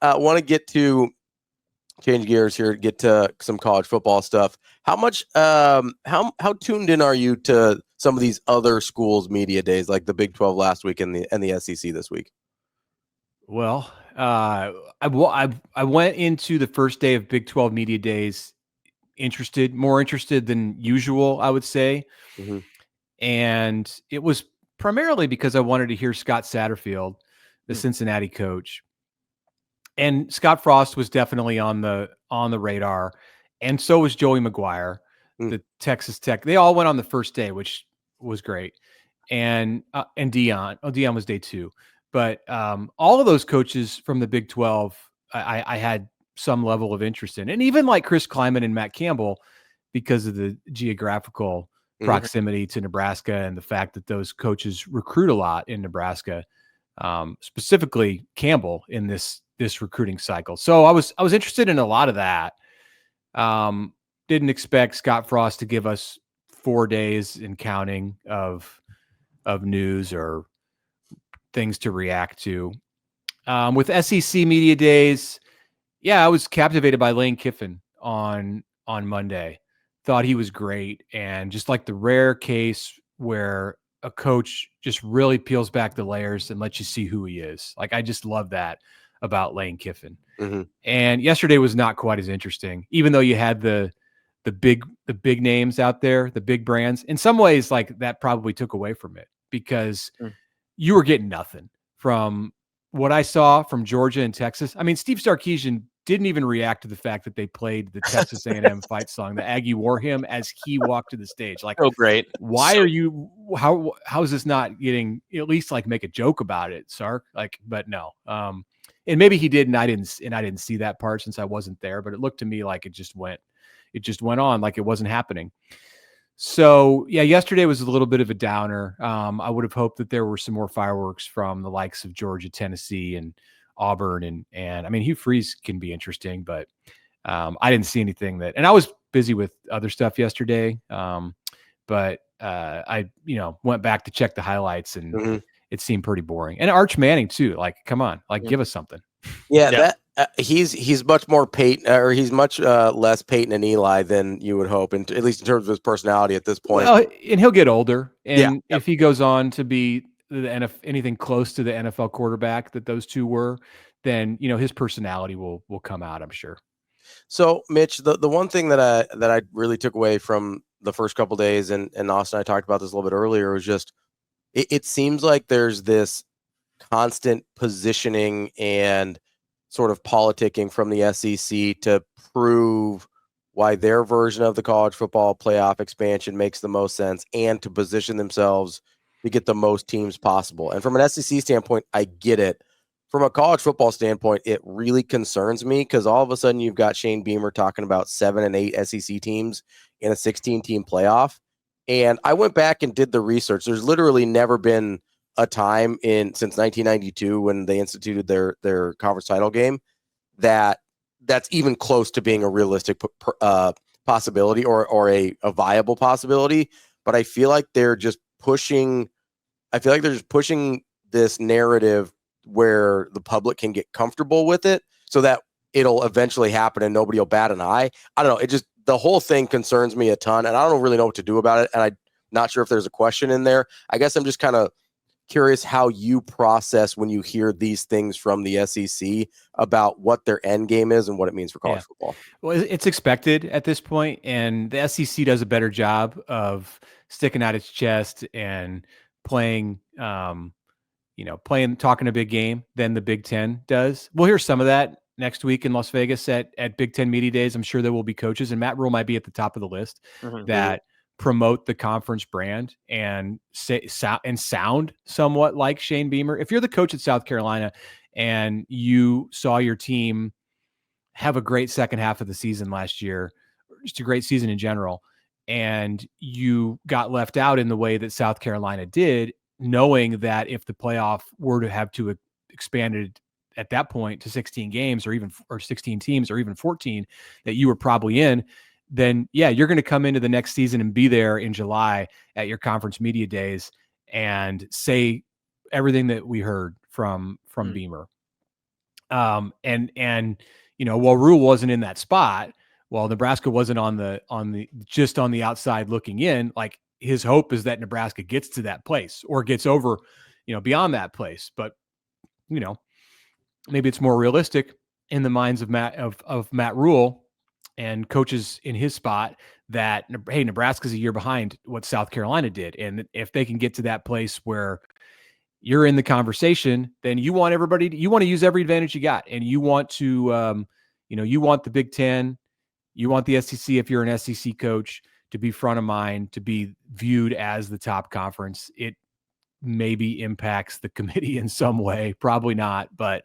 want to get to change gears here, get to some college football stuff. How much, how tuned in are you to some of these other schools' media days, like the Big 12 last week and the SEC this week? Well, I went into the first day of Big 12 media days more interested than usual, I would say. Mm-hmm. And it was primarily because I wanted to hear Scott Satterfield, the Cincinnati coach. And Scott Frost was definitely on the radar, and so was Joey McGuire, the Texas Tech. They all went on the first day, which was great. And Dion. Oh, Dion was day 2. But all of those coaches from the Big 12, I had some level of interest in. And even like Chris Kleiman and Matt Campbell, because of the geographical proximity to Nebraska and the fact that those coaches recruit a lot in Nebraska, specifically Campbell in this recruiting cycle. So I was interested in a lot of that. Didn't expect Scott Frost to give us 4 days and counting of news or things to react to. With SEC media days, I was captivated by Lane Kiffin on Monday. Thought he was great, and just like the rare case where a coach just really peels back the layers and lets you see who he is. Like, I just love that about Lane Kiffin. Mm-hmm. And yesterday was not quite as interesting, even though you had the big names out there, the big brands. In some ways, like, that probably took away from it because you were getting nothing from what I saw from Georgia and Texas. I mean, Steve Sarkisian didn't even react to the fact that they played the Texas A&M fight song, the Aggie wore him, as he walked to the stage. Like, oh, great. Why are you? How is this not getting at least like make a joke about it, Sark? Like, but no. And maybe he did, and I didn't see that part since I wasn't there. But it looked to me like it just went on like it wasn't happening. So yesterday was a little bit of a downer. I would have hoped that there were some more fireworks from the likes of Georgia, Tennessee, and Auburn, and I mean, Hugh Freeze can be interesting, but I didn't see anything that. And I was busy with other stuff yesterday, but I went back to check the highlights, and it seemed pretty boring. And Arch Manning too. Like, come on, like give us something. Yeah, that he's much more Peyton, or he's much less Peyton and Eli than you would hope, and at least in terms of his personality at this point. Well, and he'll get older, and if he goes on to be anything close to the NFL quarterback that those two were, then his personality will come out, I'm sure. So, Mitch, the one thing that I really took away from the first couple of days, and Austin and I talked about this a little bit earlier, was just it seems like there's this constant positioning and sort of politicking from the SEC to prove why their version of the college football playoff expansion makes the most sense, and to position themselves to get the most teams possible. And from an SEC standpoint, I get it. From a college football standpoint, it really concerns me because all of a sudden you've got Shane Beamer talking about 7 and 8 SEC teams in a 16-team playoff. And I went back and did the research. There's literally never been a time since 1992 when they instituted their conference title game that's even close to being a realistic possibility or a viable possibility. But I feel like they're just pushing. I feel like they're just pushing this narrative where the public can get comfortable with it, so that it'll eventually happen and nobody will bat an eye. I don't know. The whole thing concerns me a ton, and I don't really know what to do about it. And I'm not sure if there's a question in there. I guess I'm just kind of curious how you process when you hear these things from the SEC about what their end game is and what it means for college football. Well, it's expected at this point, and the SEC does a better job of sticking out its chest and playing, talking a big game than the Big Ten does. We'll hear some of that next week in Las Vegas at Big Ten Media Days. I'm sure there will be coaches, and Matt Rule might be at the top of the list, that promote the conference brand and sound somewhat like Shane Beamer. If you're the coach at South Carolina and you saw your team have a great second half of the season last year, just a great season in general, and you got left out in the way that South Carolina did, knowing that if the playoff were to have to expanded at that point to 16 games or 16 teams or even 14 that you were probably in, then you're going to come into the next season and be there in July at your conference media days and say everything that we heard from Beamer. And while Rule wasn't in that spot, while Nebraska wasn't on the outside looking in, like his hope is that Nebraska gets to that place or gets over, beyond that place. But, maybe it's more realistic in the minds of Matt Rule and coaches in his spot that, hey, Nebraska's a year behind what South Carolina did. And if they can get to that place where you're in the conversation, then you want to use every advantage you got. And you want to, you want the Big Ten, you want the SEC, if you're an SEC coach, to be front of mind, to be viewed as the top conference. It maybe impacts the committee in some way, probably not, but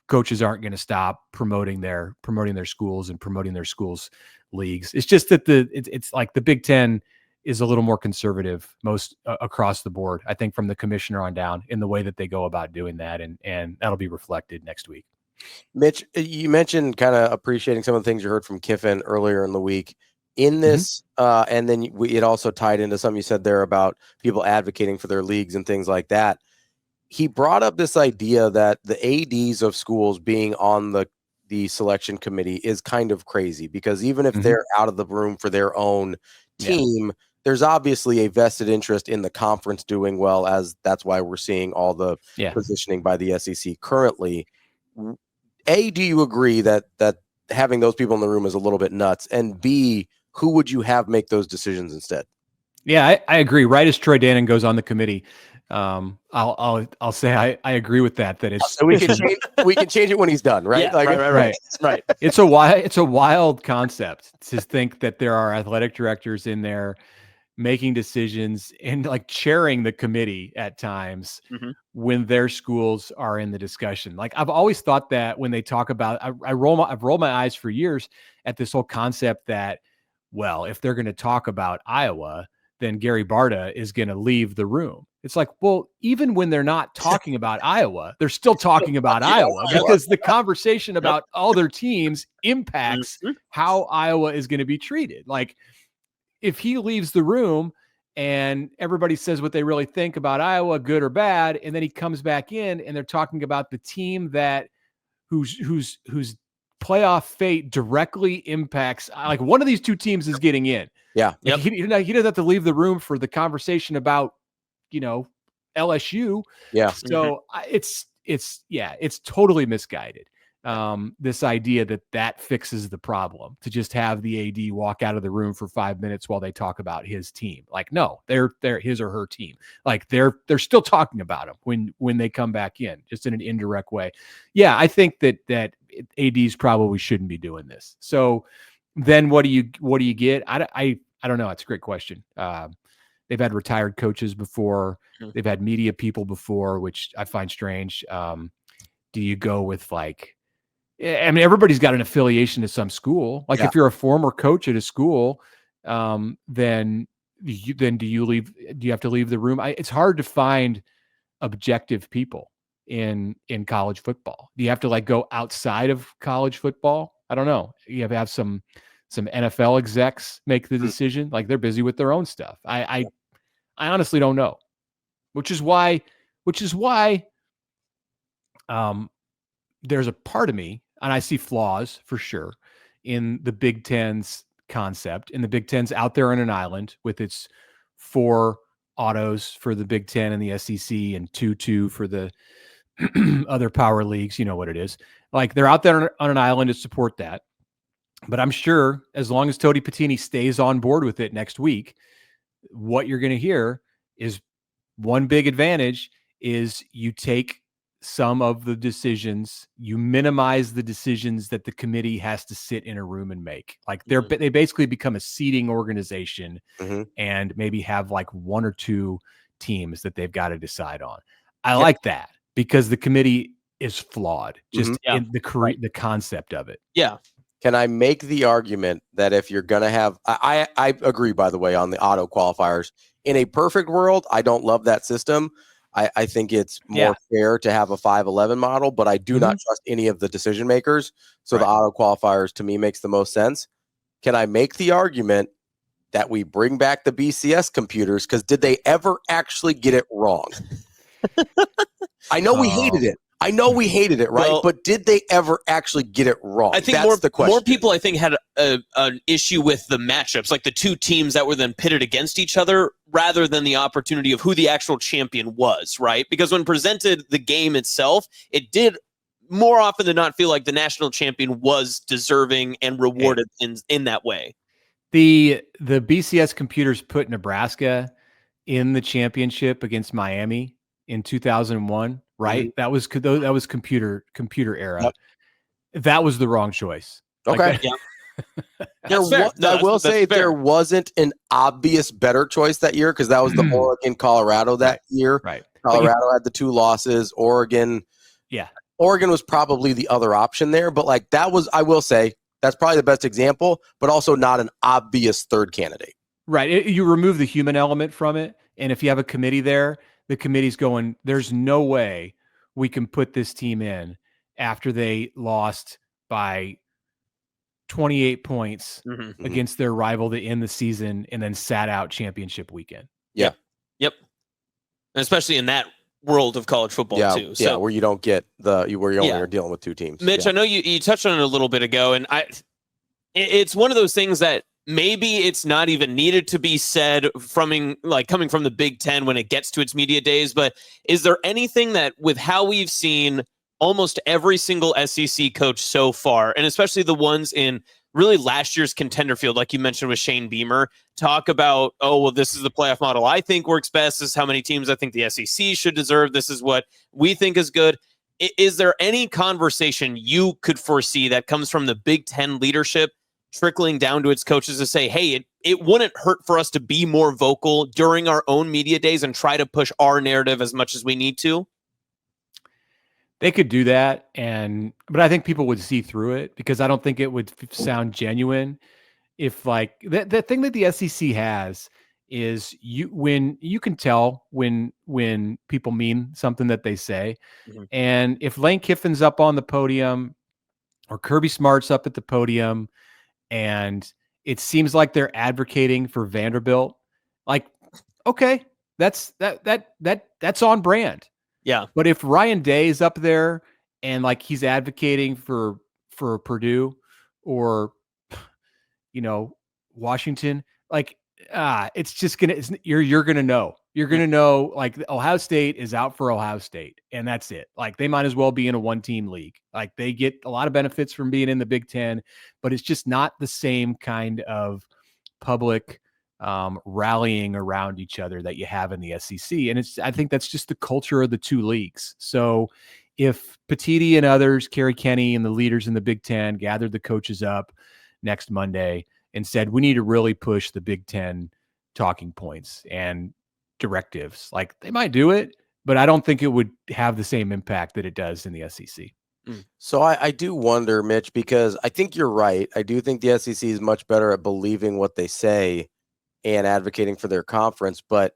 coaches aren't going to stop promoting their schools and promoting their schools leagues. It's just that it's like the Big Ten is a little more conservative across the board, I think, from the commissioner on down in the way that they go about doing that. And that'll be reflected next week. Mitch, you mentioned kind of appreciating some of the things you heard from Kiffin earlier in the week in this. And then it also tied into something you said there about people advocating for their leagues and things like that. He brought up this idea that the ADs of schools being on the selection committee is kind of crazy, because even if they're out of the room for their own team, there's obviously a vested interest in the conference doing well, as that's why we're seeing all the positioning by the SEC currently. A, do you agree that having those people in the room is a little bit nuts? And B, who would you have make those decisions instead? Yeah, I agree. Right as Troy Dannon goes on the committee, I'll say I agree with that. That it's so we can change it when he's done, right? Yeah, right. It's a wild concept to think that there are athletic directors in there making decisions and like chairing the committee at times when their schools are in the discussion. Like, I've always thought that when they talk about, I've rolled my eyes for years at this whole concept that, well, if they're going to talk about Iowa, then Gary Barta is going to leave the room. It's like, well, even when they're not talking about Iowa, they're still talking about Iowa, because the conversation about other teams impacts how Iowa is going to be treated. Like, if he leaves the room and everybody says what they really think about Iowa, good or bad, and then he comes back in and they're talking about the team that whose playoff fate directly impacts, like, one of these two teams is getting in. Yeah. Like, he doesn't have to leave the room for the conversation about, LSU. Yeah. So it's totally misguided. This idea that fixes the problem, to just have the AD walk out of the room for 5 minutes while they talk about his team. Like, no, they're his or her team. Like, they're still talking about him when they come back in, just in an indirect way. Yeah, I think that ADs probably shouldn't be doing this. So then what do you get? I don't know. It's a great question. They've had retired coaches before. They've had media people before, which I find strange. Do you go with, like, I mean, everybody's got an affiliation to some school. Like, if you're a former coach at a school, then do you have to leave the room? It's hard to find objective people in college football. Do you have to, like, go outside of college football? I don't know. You have some NFL execs make the decision. Like, they're busy with their own stuff. I honestly don't know, which is why there's a part of me, and I see flaws for sure in the Big Ten's concept. And the Big Ten's out there on an island with its 4 autos for the Big Ten and the SEC and 2 for the other power leagues. You know what it is. Like, they're out there on an island to support that. But I'm sure as long as Tony Patini stays on board with it next week, what you're going to hear is one big advantage is you take some of the decisions, you minimize the decisions that the committee has to sit in a room and make. Like, they basically become a seeding organization and maybe have like 1 or 2 teams that they've got to decide on. I like that, because the committee is flawed just in the concept of it. Yeah. Can I make the argument that if you're going to have, I agree, by the way, on the auto qualifiers. In a perfect world, I don't love that system. I think it's more fair to have a 5-11 model, but I do not trust any of the decision makers. So the auto qualifiers, to me, makes the most sense. Can I make the argument that we bring back the BCS computers? Because did they ever actually get it wrong? I know we hated it. I know we hated it, right? Well, but did they ever actually get it wrong? I think That's the question. more people, I think, had an issue with the matchups, like the two teams that were then pitted against each other, rather than the opportunity of who the actual champion was, right? Because when presented the game itself, it did more often than not feel like the national champion was deserving and rewarded in that way. The BCS computers put Nebraska in the championship against Miami in 2001, right? Mm-hmm. That was computer era. Yep. That was the wrong choice. Okay. I will say there wasn't an obvious better choice that year because that was the Oregon-Colorado that year. Right. Colorado had the 2 losses. Oregon was probably the other option there. But like that was, I will say, that's probably the best example, but also not an obvious third candidate. Right. You remove the human element from it. And if you have a committee there, the committee's going, there's no way we can put this team in after they lost by 28 points against their rival to end the season and then sat out championship weekend. Yep. And especially in that world of college football too. So where you don't get where you only are dealing with 2 teams. Mitch, I know you touched on it a little bit ago, and it's one of those things that maybe it's not even needed to be said coming from the Big Ten when it gets to its media days, but is there anything that, with how we've seen almost every single SEC coach so far, and especially the ones in really last year's contender field, like you mentioned with Shane Beamer, talk about, this is the playoff model I think works best. This is how many teams I think the SEC should deserve. This is what we think is good. Is there any conversation you could foresee that comes from the Big Ten leadership trickling down to its coaches to say, hey, it wouldn't hurt for us to be more vocal during our own media days and try to push our narrative as much as we need to? They could do that, but I think people would see through it because I don't think it would sound genuine. If like the thing that the SEC has is when you can tell when people mean something that they say. And if Lane Kiffin's up on the podium or Kirby Smart's up at the podium and it seems like they're advocating for Vanderbilt, like, okay, that's on brand. Yeah. But if Ryan Day is up there and like he's advocating for Purdue or, Washington, like, it's just you're going to know. You're going to know, like, Ohio State is out for Ohio State, and that's it. Like, they might as well be in a 1-team league. Like, they get a lot of benefits from being in the Big Ten, but it's just not the same kind of public rallying around each other that you have in the SEC. And I think that's just the culture of the 2 leagues. So if Petiti and others, Kerry Kenny and the leaders in the Big Ten gathered the coaches up next Monday and said, we need to really push the Big Ten talking points and directives, like, they might do it, but I don't think it would have the same impact that it does in the SEC. So I do wonder, Mitch, because I think you're right. I do think the SEC is much better at believing what they say and advocating for their conference. But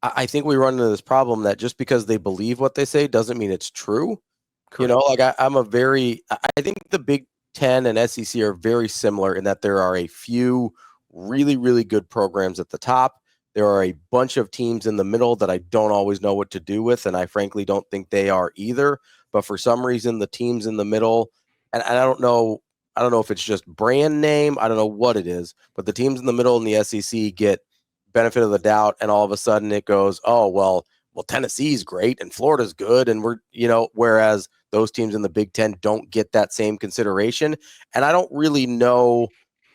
I think we run into this problem that just because they believe what they say doesn't mean it's true. Correct. Like I think the Big Ten and SEC are very similar in that there are a few really, really good programs at the top. There are a bunch of teams in the middle that I don't always know what to do with, and I frankly don't think they are either. But for some reason, the teams in the middle, and I don't know if it's just brand name, I don't know what it is, but the teams in the middle in the SEC get benefit of the doubt, and all of a sudden it goes, well, Tennessee's great and Florida's good, and whereas those teams in the Big Ten don't get that same consideration. And I don't really know.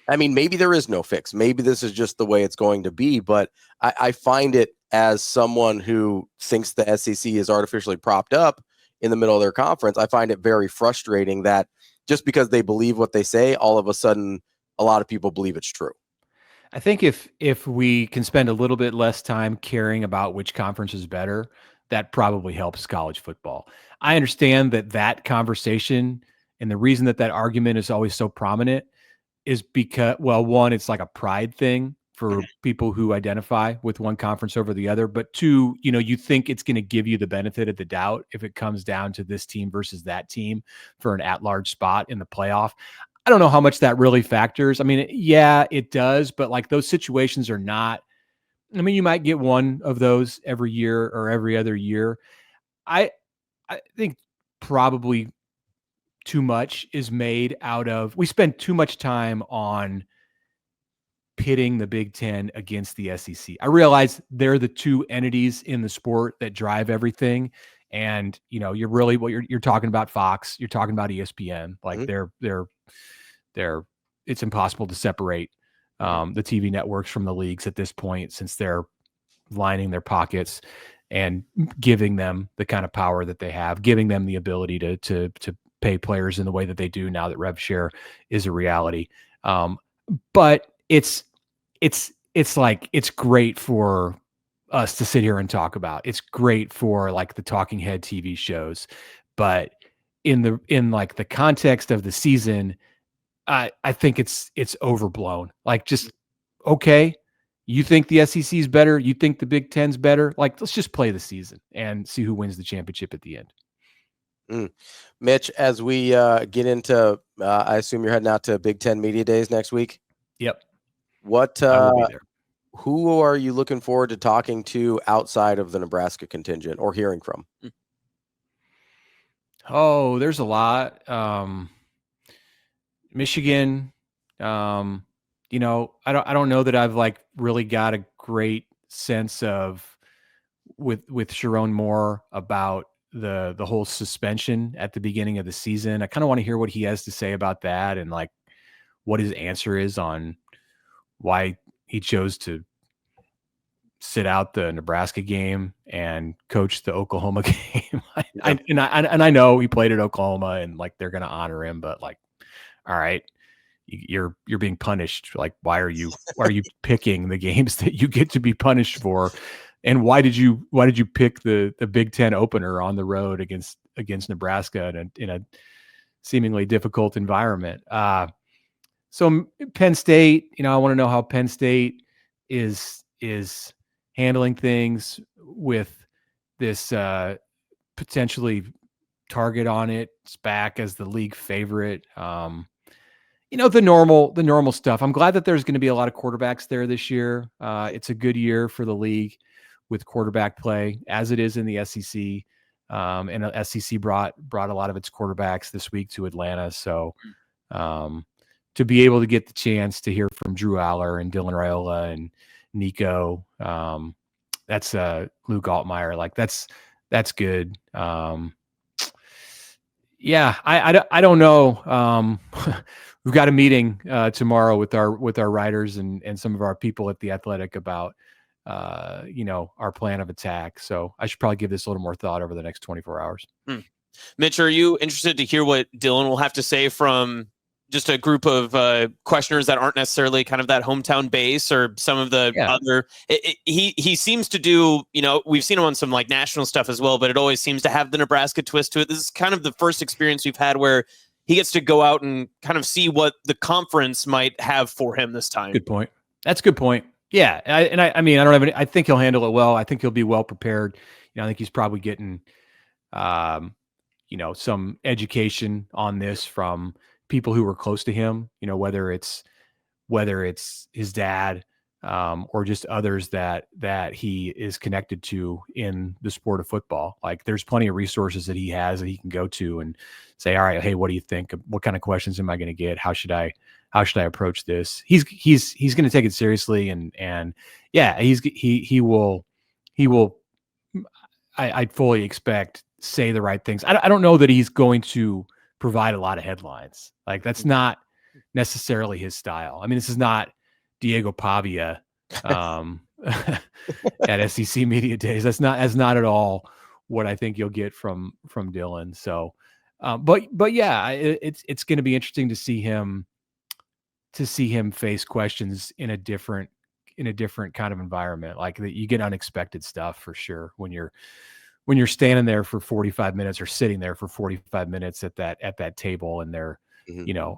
I mean, maybe there is no fix. Maybe this is just the way it's going to be, but I find it, as someone who thinks the SEC is artificially propped up in the middle of their conference, I find it very frustrating that just because they believe what they say, all of a sudden, a lot of people believe it's true. I think if we can spend a little bit less time caring about which conference is better, that probably helps college football. I understand that conversation and the reason that argument is always so prominent is because, well, one, it's like a pride thing for people who identify with one conference over the other. But 2, you think it's going to give you the benefit of the doubt if it comes down to this team versus that team for an at-large spot in the playoff. I don't know how much that really factors. I mean, yeah, it does, but like, those situations are not, I mean, you might get one of those every year or every other year. I think probably too much is made out of. We spend too much time on pitting the Big Ten against the SEC. I realize they're the two entities in the sport that drive everything. And, you're really you're talking about Fox, you're talking about ESPN, like they're it's impossible to separate the TV networks from the leagues at this point, since they're lining their pockets and giving them the kind of power that they have, giving them the ability to pay players in the way that they do now that rev share is a reality. But it's like, it's great for us to sit here and talk about. It's great for like the talking head TV shows, but in like the context of the season, I think it's overblown. Like, just, okay, you think the SEC is better? You think the Big Ten's better? Like, let's just play the season and see who wins the championship at the end. Mitch, as we get into, I assume you're heading out to Big Ten Media Days next week. Yep. What? I will be there. Who are you looking forward to talking to outside of the Nebraska contingent or hearing from? Oh, there's a lot. Michigan. I don't know that I've like really got a great sense of with Sharon Moore about the whole suspension at the beginning of the season. I kind of want to hear what he has to say about that, and like what his answer is on why he chose to sit out the Nebraska game and coach the Oklahoma game. I know he played at Oklahoma and like they're going to honor him, but like, all right, you're being punished. Like, why are you picking the games that you get to be punished for? And why did you pick the Big Ten opener on the road against Nebraska in a seemingly difficult environment? So Penn State, I want to know how Penn State is handling things with this potentially target on its back as the league favorite. The normal stuff. I'm glad that there's going to be a lot of quarterbacks there this year. It's a good year for the league with quarterback play, as it is in the SEC. And the SEC brought a lot of its quarterbacks this week to Atlanta. So to be able to get the chance to hear from Drew Aller and Dylan Raiola and Nico, that's Luke Altmaier. Like that's good. Yeah, I don't know. We've got a meeting tomorrow with our writers and some of our people at The Athletic about our plan of attack. So I should probably give this a little more thought over the next 24 hours. Mitch, are you interested to hear what Dylan will have to say from just a group of questioners that aren't necessarily kind of that hometown base or some of the other? He seems to do, we've seen him on some like national stuff as well, but it always seems to have the Nebraska twist to it. This is kind of the first experience we've had where he gets to go out and kind of see what the conference might have for him this time. Good point. That's a good point. Yeah. I think he'll handle it well. I think he'll be well prepared. I think he's probably getting, some education on this from people who were close to him, whether it's his dad, or just others that he is connected to in the sport of football. Like, there's plenty of resources that he has that he can go to and say, all right, hey, what do you think? What kind of questions am I going to get? How should I approach this? He's going to take it seriously. And yeah, he will, I fully expect, say the right things. I don't know that he's going to provide a lot of headlines. Like, that's not necessarily his style. I mean, this is not Diego Pavia at SEC Media Days. That's not at all what I think you'll get from Dylan. So, but yeah, it's going to be interesting to see him face questions in a different kind of environment. Like, you get unexpected stuff for sure when you're standing there for 45 minutes or sitting there for 45 minutes at that table, and there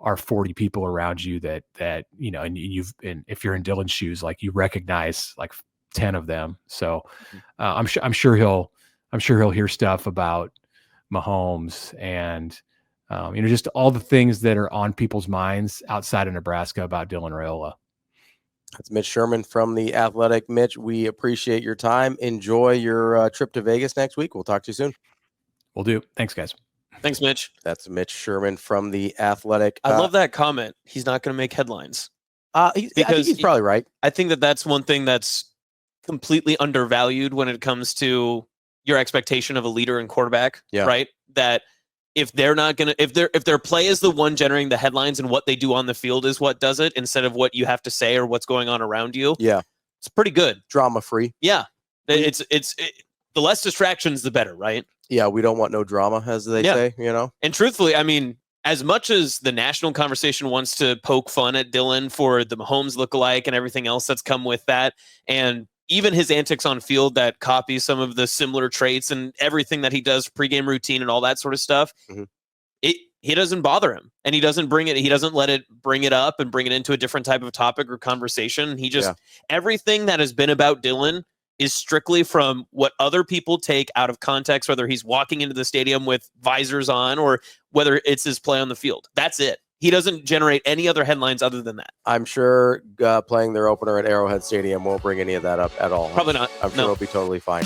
are 40 people around you that and if you're in Dylan's shoes, like, you recognize like 10 of them. So I'm sure he'll hear stuff about Mahomes and just all the things that are on people's minds outside of Nebraska about Dylan Raiola. That's Mitch Sherman from The Athletic. Mitch, we appreciate your time. Enjoy your trip to Vegas next week. We'll talk to you soon. Will do. Thanks, guys. Thanks, Mitch. That's Mitch Sherman from The Athletic. I love that comment. He's not going to make headlines. I think he's probably right. I think that that's one thing that's completely undervalued when it comes to your expectation of a leader and quarterback, right? That if they're not going to, if their play is the one generating the headlines and what they do on the field is what does it instead of what you have to say or what's going on around you. Yeah. It's pretty good. Drama free. Yeah. The less distractions, the better, right? Yeah. We don't want no drama, as they say, And truthfully, I mean, as much as the national conversation wants to poke fun at Dylan for the Mahomes lookalike and everything else that's come with that, and even his antics on field that copy some of the similar traits and everything that he does, pregame routine and all that sort of stuff, he doesn't bother him, and he doesn't let it bring it up and bring it into a different type of topic or conversation. He just everything that has been about Dylan is strictly from what other people take out of context, whether he's walking into the stadium with visors on or whether it's his play on the field. That's it. He doesn't generate any other headlines other than that. I'm sure playing their opener at Arrowhead Stadium won't bring any of that up at all. Probably not. I'm sure it'll be totally fine.